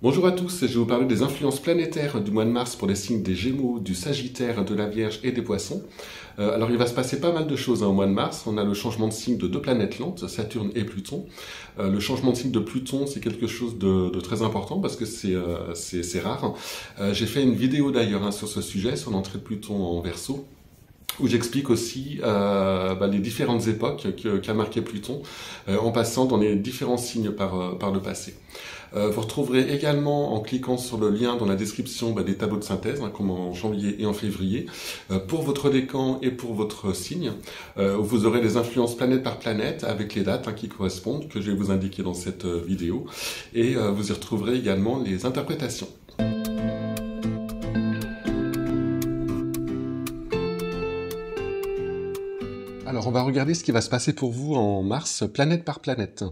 Bonjour à tous, je vais vous parler des influences planétaires du mois de mars pour les signes des Gémeaux, du Sagittaire, de la Vierge et des Poissons. Alors il va se passer pas mal de choses au mois de mars. On a le changement de signe de deux planètes lentes, Saturne et Pluton. Le changement de signe de Pluton, c'est quelque chose de très important parce que c'est rare. J'ai fait une vidéo d'ailleurs sur ce sujet, sur l'entrée de Pluton en Verseau, où j'explique aussi les différentes époques qu'a marqué Pluton, en passant dans les différents signes par le passé. Vous retrouverez également, en cliquant sur le lien dans la description, des tableaux de synthèse, comme en janvier et en février, pour votre décan et pour votre signe, où vous aurez les influences planète par planète, avec les dates qui correspondent, que je vais vous indiquer dans cette vidéo, et vous y retrouverez également les interprétations. Alors, on va regarder ce qui va se passer pour vous en mars, planète par planète.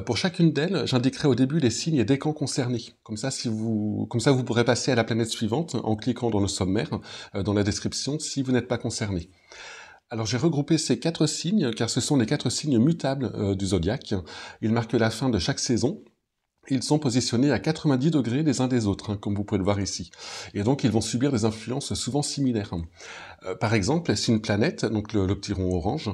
Pour chacune d'elles, j'indiquerai au début les signes et décans concernés. Comme ça, vous pourrez passer à la planète suivante en cliquant dans le sommaire, dans la description, si vous n'êtes pas concerné. Alors, j'ai regroupé ces 4 signes, car ce sont les 4 signes mutables du zodiaque. Ils marquent la fin de chaque saison. Ils sont positionnés à 90 degrés les uns des autres, comme vous pouvez le voir ici. Et donc, ils vont subir des influences souvent similaires. Par exemple, si une planète, donc le petit rond orange,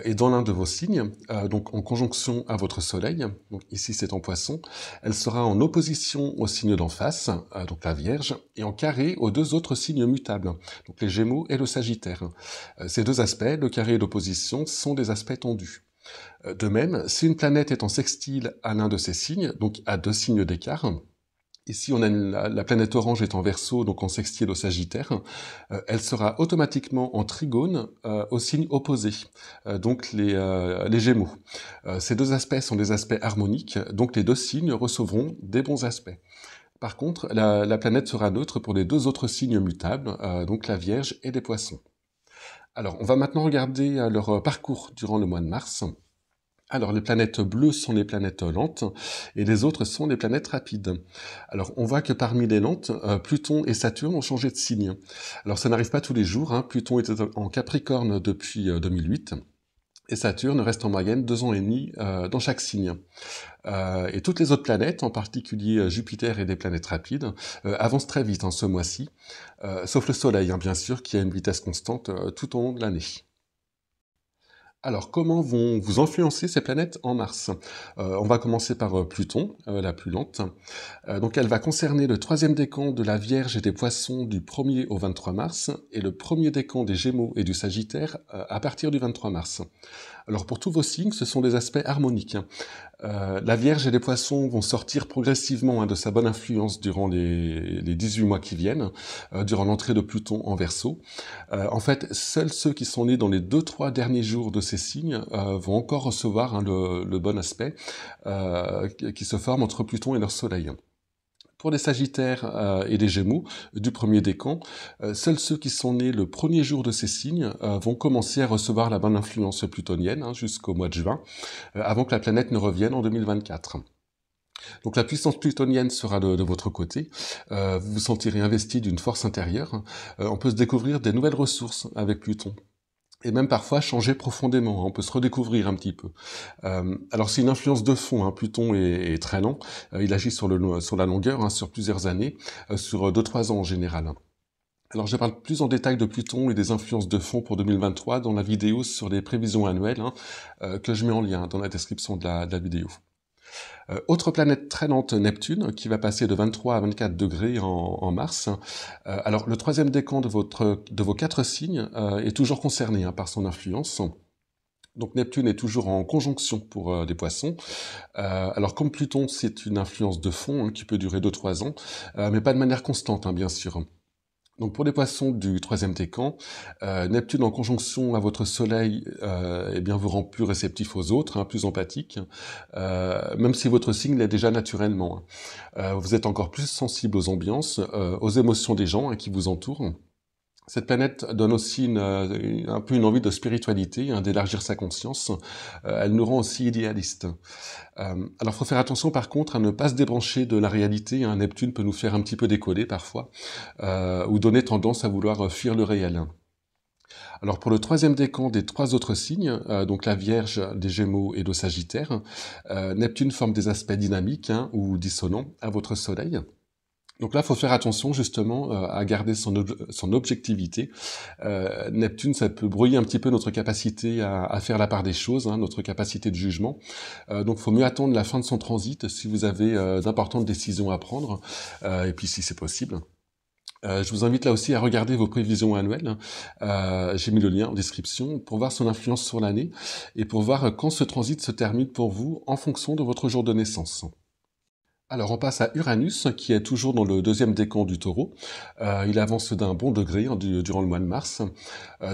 est dans l'un de vos signes, donc en conjonction à votre soleil, donc ici c'est en Poisson, elle sera en opposition au signe d'en face, donc la Vierge, et en carré aux 2 autres signes mutables, donc les Gémeaux et le Sagittaire. Ces 2 aspects, le carré et l'opposition, sont des aspects tendus. De même, si une planète est en sextile à l'un de ces signes, donc à 2 signes d'écart, ici on a la planète orange est en Verseau, donc en sextile au Sagittaire, elle sera automatiquement en trigone au signe opposé, donc les Gémeaux. Ces 2 aspects sont des aspects harmoniques, donc les 2 signes recevront des bons aspects. Par contre, la planète sera neutre pour les 2 autres signes mutables, donc la Vierge et les Poissons. Alors, on va maintenant regarder leur parcours durant le mois de mars. Alors, les planètes bleues sont les planètes lentes et les autres sont les planètes rapides. Alors, on voit que parmi les lentes, Pluton et Saturne ont changé de signe. Alors, ça n'arrive pas tous les jours. Pluton était en Capricorne depuis 2008 et Saturne reste en moyenne 2 ans et demi dans chaque signe. Et toutes les autres planètes, en particulier Jupiter et des planètes rapides, avancent très vite ce mois-ci, sauf le Soleil, bien sûr, qui a une vitesse constante tout au long de l'année. Alors, comment vont vous influencer ces planètes en mars? On va commencer par Pluton, la plus lente. Donc, elle va concerner le 3e décan de la Vierge et des Poissons du 1er au 23 mars, et le 1er décan des Gémeaux et du Sagittaire à partir du 23 mars. Alors, pour tous vos signes, ce sont des aspects harmoniques. La Vierge et les Poissons vont sortir progressivement de sa bonne influence durant les 18 mois qui viennent, durant l'entrée de Pluton en Verseau. En fait, seuls ceux qui sont nés dans les 2-3 derniers jours de ces signes vont encore recevoir le bon aspect qui se forme entre Pluton et leur Soleil. Pour les Sagittaires et les Gémeaux du 1er décan, seuls ceux qui sont nés le 1er jour de ces signes vont commencer à recevoir la bonne influence plutonienne jusqu'au mois de juin, avant que la planète ne revienne en 2024. Donc la puissance plutonienne sera de votre côté, vous vous sentirez investi d'une force intérieure, on peut se découvrir des nouvelles ressources avec Pluton. Et même parfois changer profondément, on peut se redécouvrir un petit peu. Alors c'est une influence de fond, Pluton est très lent, il agit sur la longueur, sur plusieurs années, sur 2-3 ans en général. Alors je parle plus en détail de Pluton et des influences de fond pour 2023 dans la vidéo sur les prévisions annuelles, que je mets en lien dans la description de la vidéo. Autre planète très lente, Neptune, qui va passer de 23 à 24 degrés en mars. Alors, le 3e décan de vos 4 signes est toujours concerné par son influence. Donc, Neptune est toujours en conjonction pour les Poissons. Alors, comme Pluton, c'est une influence de fond qui peut durer 2-3 ans, mais pas de manière constante, bien sûr. Donc pour les Poissons du 3e décan, Neptune en conjonction à votre Soleil vous rend plus réceptif aux autres, plus empathique, même si votre signe l'est déjà naturellement. Vous êtes encore plus sensible aux ambiances, aux émotions des gens qui vous entourent. Cette planète donne aussi un peu une envie de spiritualité, d'élargir sa conscience. Elle nous rend aussi idéalistes. Alors, il faut faire attention par contre à ne pas se débrancher de la réalité. Neptune peut nous faire un petit peu décoller parfois, ou donner tendance à vouloir fuir le réel. Alors pour le troisième décan des trois autres signes, donc la Vierge, des Gémeaux et le Sagittaire, Neptune forme des aspects dynamiques ou dissonants à votre Soleil. Donc là, il faut faire attention justement à garder son objectivité. Neptune, ça peut brouiller un petit peu notre capacité à faire la part des choses, notre capacité de jugement. Donc il faut mieux attendre la fin de son transit si vous avez d'importantes décisions à prendre, et puis si c'est possible. Je vous invite là aussi à regarder vos prévisions annuelles. J'ai mis le lien en description pour voir son influence sur l'année et pour voir quand ce transit se termine pour vous en fonction de votre jour de naissance. Alors on passe à Uranus qui est toujours dans le deuxième décan du Taureau. Il avance d'un bon degré durant le mois de mars.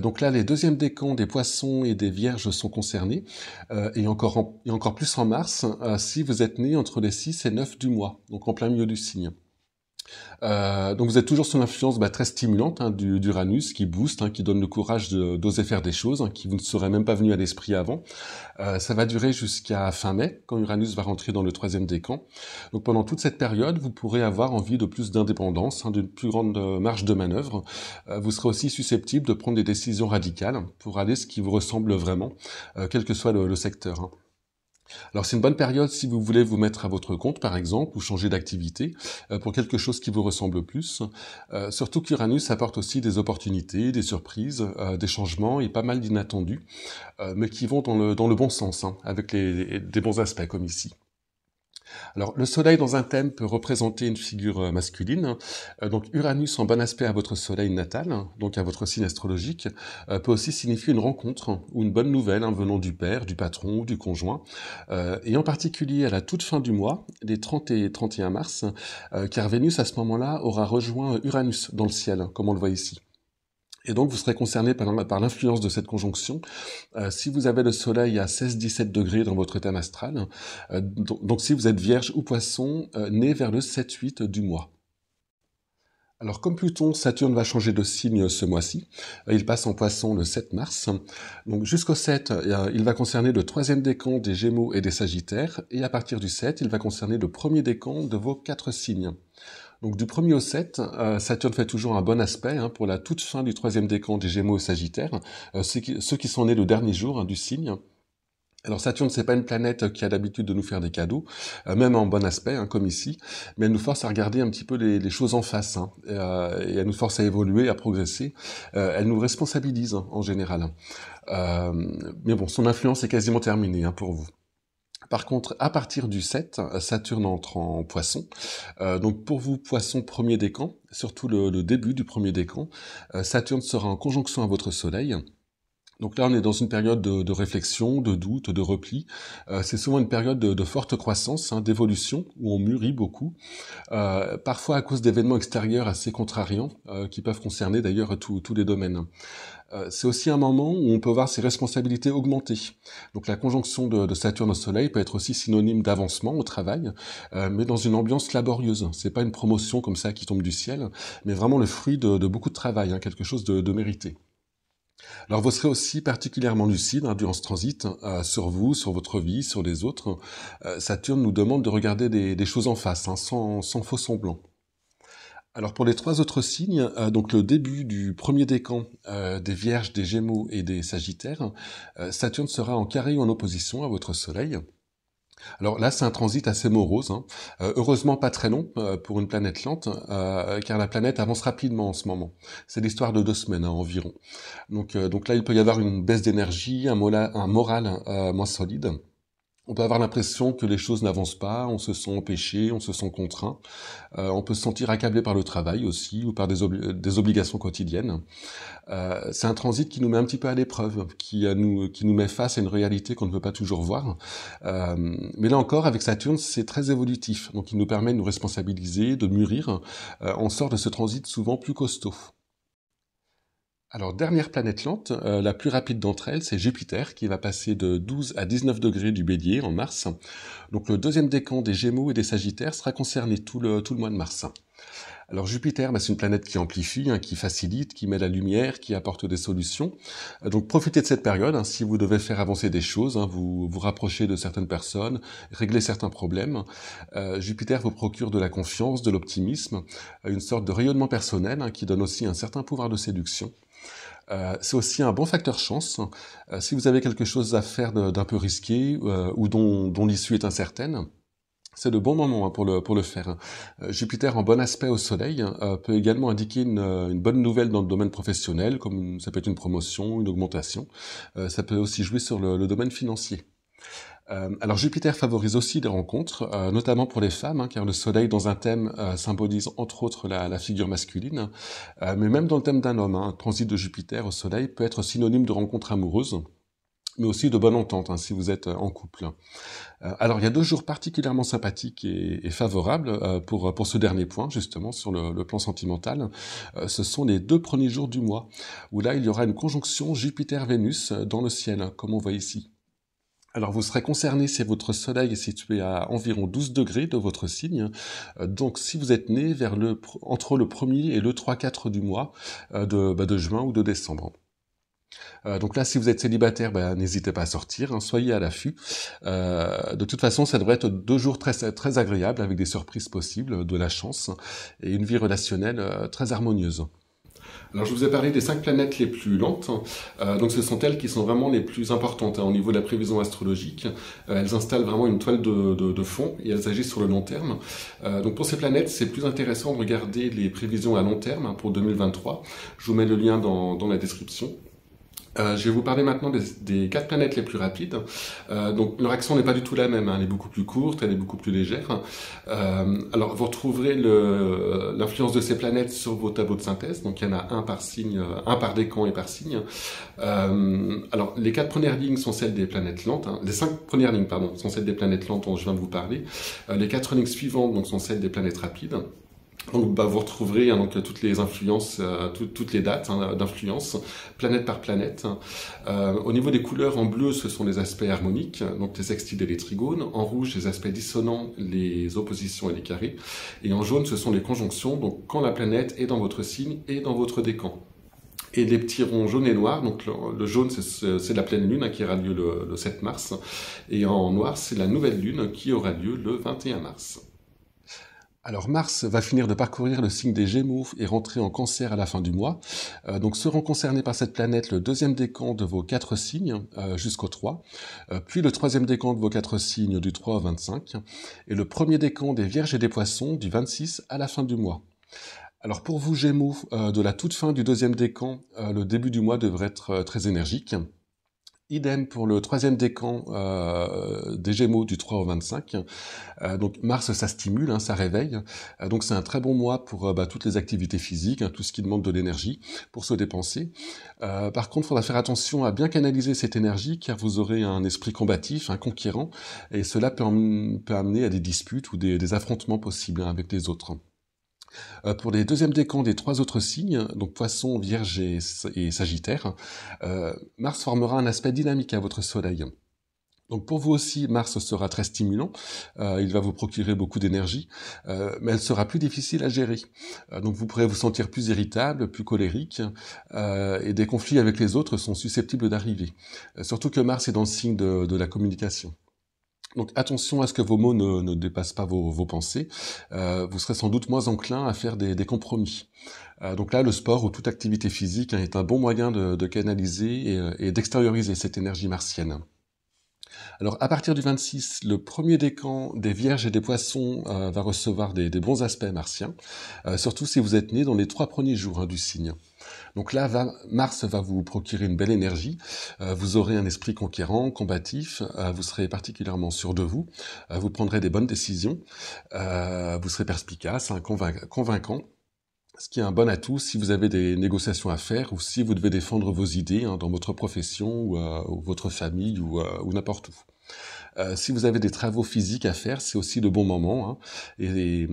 Donc là les deuxièmes décans des Poissons et des Vierges sont concernés et encore plus en mars si vous êtes né entre les 6 et 9 du mois, donc en plein milieu du signe. Donc vous êtes toujours sous l'influence très stimulante d'Uranus qui booste, qui donne le courage d'oser faire des choses qui vous ne seraient même pas venues à l'esprit avant. Ça va durer jusqu'à fin mai, quand Uranus va rentrer dans le troisième décan. Donc pendant toute cette période, vous pourrez avoir envie de plus d'indépendance, d'une plus grande marge de manœuvre. Vous serez aussi susceptible de prendre des décisions radicales pour aller ce qui vous ressemble vraiment, quel que soit le secteur. Alors c'est une bonne période si vous voulez vous mettre à votre compte par exemple ou changer d'activité pour quelque chose qui vous ressemble plus. Surtout qu'Uranus apporte aussi des opportunités, des surprises, des changements et pas mal d'inattendus, mais qui vont dans le bon sens, avec des bons aspects comme ici. Alors, le soleil dans un thème peut représenter une figure masculine. Donc, Uranus en bon aspect à votre soleil natal, donc à votre signe astrologique, peut aussi signifier une rencontre ou une bonne nouvelle venant du père, du patron ou du conjoint. Et en particulier à la toute fin du mois, les 30 et 31 mars, car Vénus à ce moment-là aura rejoint Uranus dans le ciel, comme on le voit ici. Et donc vous serez concerné par l'influence de cette conjonction si vous avez le soleil à 16-17 degrés dans votre thème astral, donc si vous êtes vierge ou poisson, né vers le 7-8 du mois. Alors comme Pluton, Saturne va changer de signe ce mois-ci, il passe en poisson le 7 mars, donc jusqu'au 7, il va concerner le troisième décan des Gémeaux et des Sagittaires, et à partir du 7, il va concerner le premier décan de vos 4 signes. Donc du 1er au 7, Saturne fait toujours un bon aspect pour la toute fin du troisième décan des Gémeaux et Sagittaires, ceux qui sont nés le dernier jour du signe. Alors Saturne, c'est pas une planète qui a l'habitude de nous faire des cadeaux, même en bon aspect, comme ici, mais elle nous force à regarder un petit peu les choses en face, et elle nous force à évoluer, à progresser. Elle nous responsabilise en général. Mais bon, son influence est quasiment terminée pour vous. Par contre, à partir du 7, Saturne entre en Poisson. Donc pour vous, Poisson premier décan, surtout le début du premier décan, Saturne sera en conjonction à votre Soleil. Donc là, on est dans une période de réflexion, de doute, de repli. C'est souvent une période de forte croissance, d'évolution, où on mûrit beaucoup. Parfois à cause d'événements extérieurs assez contrariants, qui peuvent concerner d'ailleurs tous les domaines. C'est aussi un moment où on peut voir ses responsabilités augmenter. Donc la conjonction de Saturne au Soleil peut être aussi synonyme d'avancement au travail, mais dans une ambiance laborieuse. C'est pas une promotion comme ça qui tombe du ciel, mais vraiment le fruit de beaucoup de travail, quelque chose de mérité. Alors vous serez aussi particulièrement lucide durant ce transit, sur vous, sur votre vie, sur les autres. Saturne nous demande de regarder des choses en face, sans faux semblant. Alors pour les trois autres signes, donc le début du premier décan des Vierges, des Gémeaux et des Sagittaires, Saturne sera en carré ou en opposition à votre Soleil. Alors là, c'est un transit assez morose, heureusement pas très long pour une planète lente, car la planète avance rapidement en ce moment. C'est l'histoire de 2 semaines environ. Donc là, il peut y avoir une baisse d'énergie, un moral moins solide. On peut avoir l'impression que les choses n'avancent pas, on se sent empêché, on se sent contraint. On peut se sentir accablé par le travail aussi, ou par des obligations quotidiennes. C'est un transit qui nous met un petit peu à l'épreuve, qui nous met face à une réalité qu'on ne veut pas toujours voir. Mais là encore, avec Saturne, c'est très évolutif. Donc il nous permet de nous responsabiliser, de mûrir. On sort de ce transit souvent plus costaud. Alors, dernière planète lente, la plus rapide d'entre elles, c'est Jupiter, qui va passer de 12 à 19 degrés du Bélier en mars. Donc le deuxième décan des Gémeaux et des Sagittaires sera concerné tout le mois de mars. Alors Jupiter, c'est une planète qui amplifie, qui facilite, qui met la lumière, qui apporte des solutions. Donc profitez de cette période, si vous devez faire avancer des choses, vous rapprocher de certaines personnes, régler certains problèmes. Jupiter vous procure de la confiance, de l'optimisme, une sorte de rayonnement personnel qui donne aussi un certain pouvoir de séduction. C'est aussi un bon facteur chance. Si vous avez quelque chose à faire d'un peu risqué ou dont l'issue est incertaine, c'est le bon moment pour le faire. Jupiter en bon aspect au Soleil peut également indiquer une bonne nouvelle dans le domaine professionnel, comme ça peut être une promotion, une augmentation. Ça peut aussi jouer sur le domaine financier. Alors Jupiter favorise aussi les rencontres, notamment pour les femmes, car le Soleil dans un thème symbolise entre autres la figure masculine, mais même dans le thème d'un homme, un transit de Jupiter au Soleil peut être synonyme de rencontre amoureuse, mais aussi de bonne entente si vous êtes en couple. Alors il y a 2 jours particulièrement sympathiques et favorables pour ce dernier point, justement, sur le plan sentimental. Ce sont les 2 premiers jours du mois, où là il y aura une conjonction Jupiter-Vénus dans le ciel, comme on voit ici. Alors vous serez concerné si votre soleil est situé à environ 12 degrés de votre signe. Donc si vous êtes né entre le 1er et le 3-4 du mois de juin ou de décembre. Donc là, si vous êtes célibataire, n'hésitez pas à sortir, soyez à l'affût. De toute façon, ça devrait être 2 jours très, très agréables avec des surprises possibles, de la chance et une vie relationnelle très harmonieuse. Alors je vous ai parlé des 5 planètes les plus lentes, donc ce sont elles qui sont vraiment les plus importantes au niveau de la prévision astrologique. Elles installent vraiment une toile de fond et elles agissent sur le long terme. Donc pour ces planètes, c'est plus intéressant de regarder les prévisions à long terme pour 2023. Je vous mets le lien dans la description. Je vais vous parler maintenant des 4 planètes les plus rapides. Donc leur action n'est pas du tout la même, elle est beaucoup plus courte, elle est beaucoup plus légère. Alors vous retrouverez l'influence de ces planètes sur vos tableaux de synthèse, donc il y en a un par signe, un par décan et par signe. Alors les 4 premières lignes sont celles des planètes lentes, les 5 premières lignes pardon, sont celles des planètes lentes dont je viens de vous parler. Les 4 lignes suivantes donc, sont celles des planètes rapides. Donc vous retrouverez donc toutes les influences, toutes les dates d'influence, planète par planète. Au niveau des couleurs, en bleu, ce sont les aspects harmoniques, donc les sextiles et les trigones. En rouge, les aspects dissonants, les oppositions et les carrés. Et en jaune, ce sont les conjonctions, donc quand la planète est dans votre signe et dans votre décan. Et les petits ronds jaunes et noirs, donc le jaune c'est la pleine lune qui aura lieu le 7 mars. Et en noir, c'est la nouvelle lune qui aura lieu le 21 mars. Alors Mars va finir de parcourir le signe des Gémeaux et rentrer en Cancer à la fin du mois. Donc seront concernés par cette planète le 2e décan de vos 4 signes jusqu'au 3, puis le 3e décan de vos 4 signes du 3 au 25, et le 1er décan des Vierges et des Poissons du 26 à la fin du mois. Alors pour vous Gémeaux, de la toute fin du 2e décan, le début du mois devrait être très énergique. Idem pour le 3e décan des Gémeaux du 3 au 25. Donc Mars, ça stimule, ça réveille. Donc c'est un très bon mois pour toutes les activités physiques, tout ce qui demande de l'énergie pour se dépenser. Par contre, il faudra faire attention à bien canaliser cette énergie car vous aurez un esprit combatif, conquérant, et cela peut amener à des disputes ou des affrontements possibles avec les autres. Pour les 2e décans des 3 autres signes, donc Poisson, Vierge et Sagittaire, Mars formera un aspect dynamique à votre Soleil. Donc pour vous aussi, Mars sera très stimulant, il va vous procurer beaucoup d'énergie, mais elle sera plus difficile à gérer. Donc vous pourrez vous sentir plus irritable, plus colérique, et des conflits avec les autres sont susceptibles d'arriver. Surtout que Mars est dans le signe de la communication. Donc attention à ce que vos mots ne dépassent pas vos pensées. Vous serez sans doute moins enclin à faire des compromis. Donc là, le sport ou toute activité physique est un bon moyen de canaliser et d'extérioriser cette énergie martienne. Alors à partir du 26, le 1er décan des Vierges et des Poissons va recevoir des bons aspects martiens, surtout si vous êtes né dans les 3 premiers jours du signe. Donc là, Mars va vous procurer une belle énergie, vous aurez un esprit conquérant, combatif, vous serez particulièrement sûr de vous, vous prendrez des bonnes décisions, vous serez perspicace, convaincant, ce qui est un bon atout si vous avez des négociations à faire ou si vous devez défendre vos idées dans votre profession ou votre famille ou n'importe où. Si vous avez des travaux physiques à faire, c'est aussi de bons moments et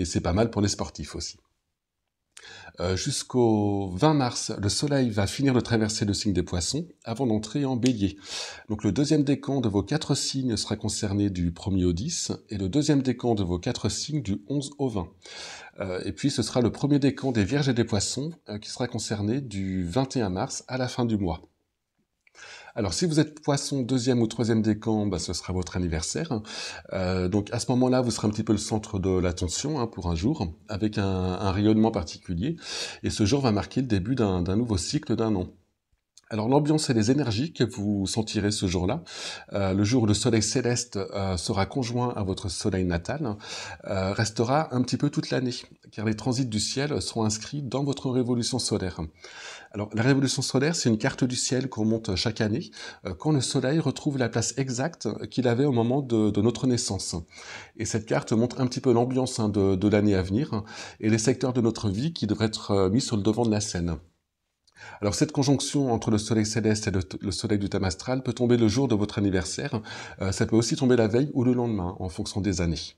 c'est pas mal pour les sportifs aussi. Jusqu'au 20 mars, le Soleil va finir de traverser le signe des Poissons avant d'entrer en Bélier. Donc le 2e décan de vos 4 signes sera concerné du 1er au 10 et le 2e décan de vos 4 signes du 11 au 20. Et puis ce sera le 1er décan des Vierges et des Poissons qui sera concerné du 21 mars à la fin du mois. Alors si vous êtes Poisson 2e ou 3e décan, ce sera votre anniversaire. Donc à ce moment-là, vous serez un petit peu le centre de l'attention pour un jour, avec un rayonnement particulier. Et ce jour va marquer le début d'un nouveau cycle d'un an. Alors l'ambiance et les énergies que vous sentirez ce jour-là, le jour où le soleil céleste sera conjoint à votre soleil natal, restera un petit peu toute l'année, car les transits du ciel seront inscrits dans votre révolution solaire. Alors la révolution solaire, c'est une carte du ciel qu'on monte chaque année, quand le soleil retrouve la place exacte qu'il avait au moment de notre naissance. Et cette carte montre un petit peu l'ambiance de l'année à venir, et les secteurs de notre vie qui devraient être mis sur le devant de la scène. Alors cette conjonction entre le soleil céleste et le soleil du thème astral peut tomber le jour de votre anniversaire, ça peut aussi tomber la veille ou le lendemain, en fonction des années.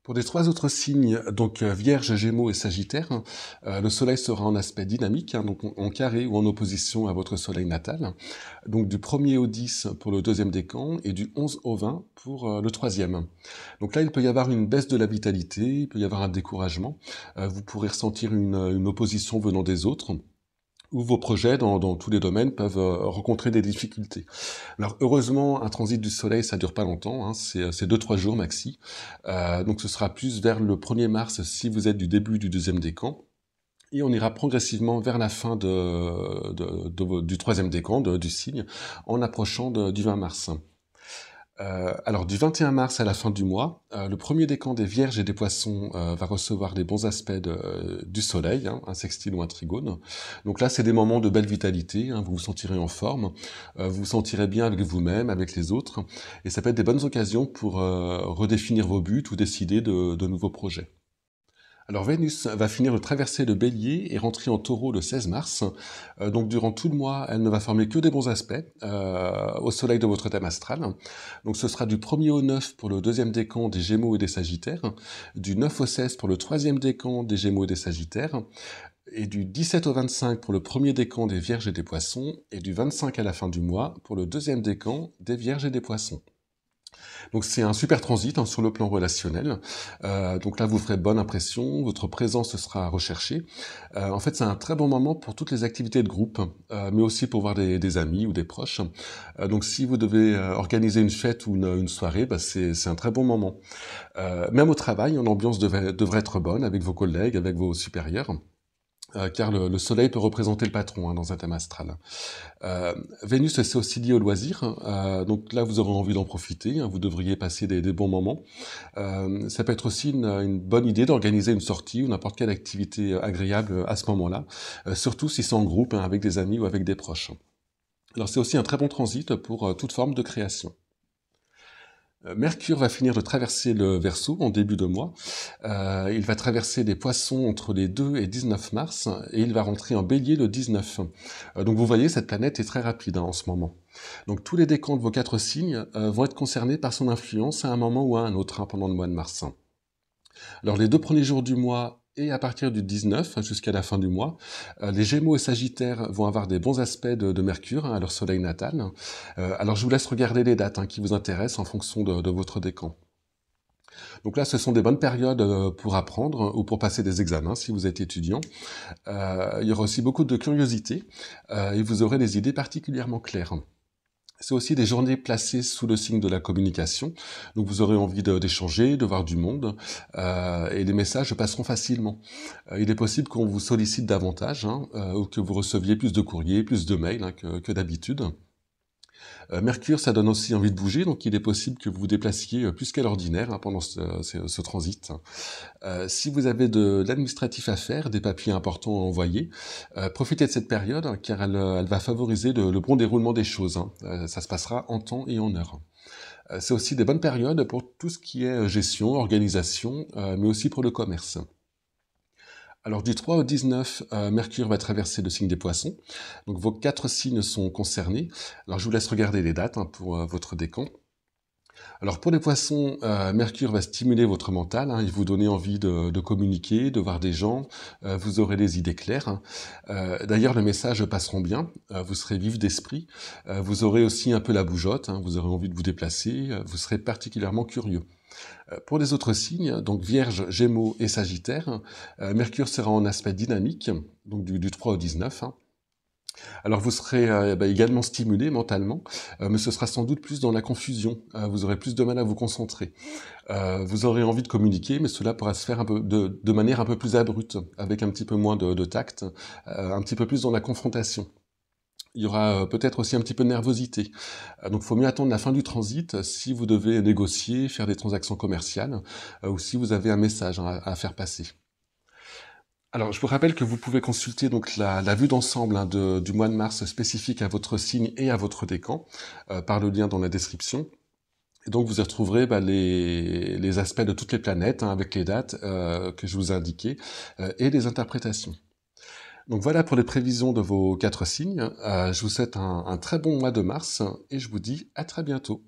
Pour les trois autres signes, donc Vierge, Gémeaux et Sagittaire, le Soleil sera en aspect dynamique, donc en carré ou en opposition à votre Soleil natal, donc du 1er au 10 pour le deuxième décan et du 11 au 20 pour le troisième. Donc là, il peut y avoir une baisse de la vitalité, il peut y avoir un découragement, vous pourrez ressentir une opposition venant des autres, où vos projets dans tous les domaines peuvent rencontrer des difficultés. Alors heureusement, un transit du soleil, ça dure pas longtemps, hein, c'est 2-3 jours maxi. Donc ce sera plus vers le 1er mars si vous êtes du début du deuxième décan. Et on ira progressivement vers la fin du troisième décan, du signe, en approchant du 20 mars. Alors du 21 mars à la fin du mois, le premier décan des Vierges et des Poissons va recevoir les bons aspects du Soleil, hein, un sextile ou un trigone. Donc là, c'est des moments de belle vitalité, hein, vous vous sentirez en forme, vous vous sentirez bien avec vous-même, avec les autres, et ça peut être des bonnes occasions pour redéfinir vos buts ou décider de nouveaux projets. Alors Vénus va finir de traverser le Bélier et rentrer en Taureau le 16 mars. Donc durant tout le mois, elle ne va former que des bons aspects au soleil de votre thème astral. Donc ce sera du 1er au 9 pour le deuxième décan des Gémeaux et des Sagittaires, du 9 au 16 pour le troisième décan des Gémeaux et des Sagittaires, et du 17 au 25 pour le premier décan des Vierges et des Poissons, et du 25 à la fin du mois pour le deuxième décan des Vierges et des Poissons. Donc c'est un super transit, hein, sur le plan relationnel. Donc là, vous ferez bonne impression, votre présence sera recherchée. En fait, c'est un très bon moment pour toutes les activités de groupe, mais aussi pour voir des amis ou des proches. Donc si vous devez organiser une fête ou une soirée, bah, c'est un très bon moment. Même au travail, l'ambiance devrait être bonne avec vos collègues, avec vos supérieurs. Car le soleil peut représenter le patron, hein, dans un thème astral. Vénus, c'est aussi lié au loisir, donc là vous aurez envie d'en profiter, hein, vous devriez passer des bons moments. Ça peut être aussi une bonne idée d'organiser une sortie ou n'importe quelle activité agréable à ce moment-là, surtout si c'est en groupe, hein, avec des amis ou avec des proches. Alors c'est aussi un très bon transit pour toute forme de création. Mercure va finir de traverser le Verseau en début de mois. Il va traverser les Poissons entre les 2 et 19 mars et il va rentrer en Bélier le 19. Donc vous voyez, cette planète est très rapide, hein, en ce moment. Donc tous les décans de vos 4 signes vont être concernés par son influence à un moment ou à un autre, hein, pendant le mois de mars. Alors les 2 premiers jours du mois et à partir du 19 jusqu'à la fin du mois, les Gémeaux et Sagittaires vont avoir des bons aspects de Mercure, hein, à leur soleil natal. Alors je vous laisse regarder les dates, hein, qui vous intéressent en fonction de votre décan. Donc là, ce sont des bonnes périodes pour apprendre ou pour passer des examens si vous êtes étudiant. Il y aura aussi beaucoup de curiosité et vous aurez des idées particulièrement claires. C'est aussi des journées placées sous le signe de la communication, donc vous aurez envie d'échanger, de voir du monde, et les messages passeront facilement. Il est possible qu'on vous sollicite davantage, hein, ou que vous receviez plus de courriers, plus de mails, hein, que d'habitude. Mercure, ça donne aussi envie de bouger, donc il est possible que vous vous déplaciez plus qu'à l'ordinaire, hein, pendant ce transit. Si vous avez de l'administratif à faire, des papiers importants à envoyer, profitez de cette période, hein, car elle va favoriser le bon déroulement des choses, hein. Ça se passera en temps et en heure. C'est aussi des bonnes périodes pour tout ce qui est gestion, organisation, mais aussi pour le commerce. Alors du 3 au 19, Mercure va traverser le signe des Poissons. Donc vos 4 signes sont concernés. Alors je vous laisse regarder les dates, hein, pour votre décan. Alors pour les Poissons, Mercure va stimuler votre mental, hein, et vous donner envie de communiquer, de voir des gens. Vous aurez des idées claires, hein. D'ailleurs, les messages passeront bien. Vous serez vif d'esprit. Vous aurez aussi un peu la bougeotte, hein, vous aurez envie de vous déplacer. Vous serez particulièrement curieux. Pour les autres signes, donc Vierge, Gémeaux et Sagittaire, Mercure sera en aspect dynamique, donc du 3 au 19. Hein. Alors vous serez également stimulé mentalement, mais ce sera sans doute plus dans la confusion. Vous aurez plus de mal à vous concentrer. Vous aurez envie de communiquer, mais cela pourra se faire un peu de manière un peu plus abrupte, avec un petit peu moins de tact, un petit peu plus dans la confrontation. Il y aura peut-être aussi un petit peu de nervosité. Donc il faut mieux attendre la fin du transit si vous devez négocier, faire des transactions commerciales, ou si vous avez un message à faire passer. Alors, je vous rappelle que vous pouvez consulter donc la vue d'ensemble du mois de mars spécifique à votre signe et à votre décan par le lien dans la description. Et donc, vous y retrouverez les aspects de toutes les planètes avec les dates que je vous ai indiquées et les interprétations. Donc voilà pour les prévisions de vos 4 signes. Je vous souhaite un très bon mois de mars et je vous dis à très bientôt.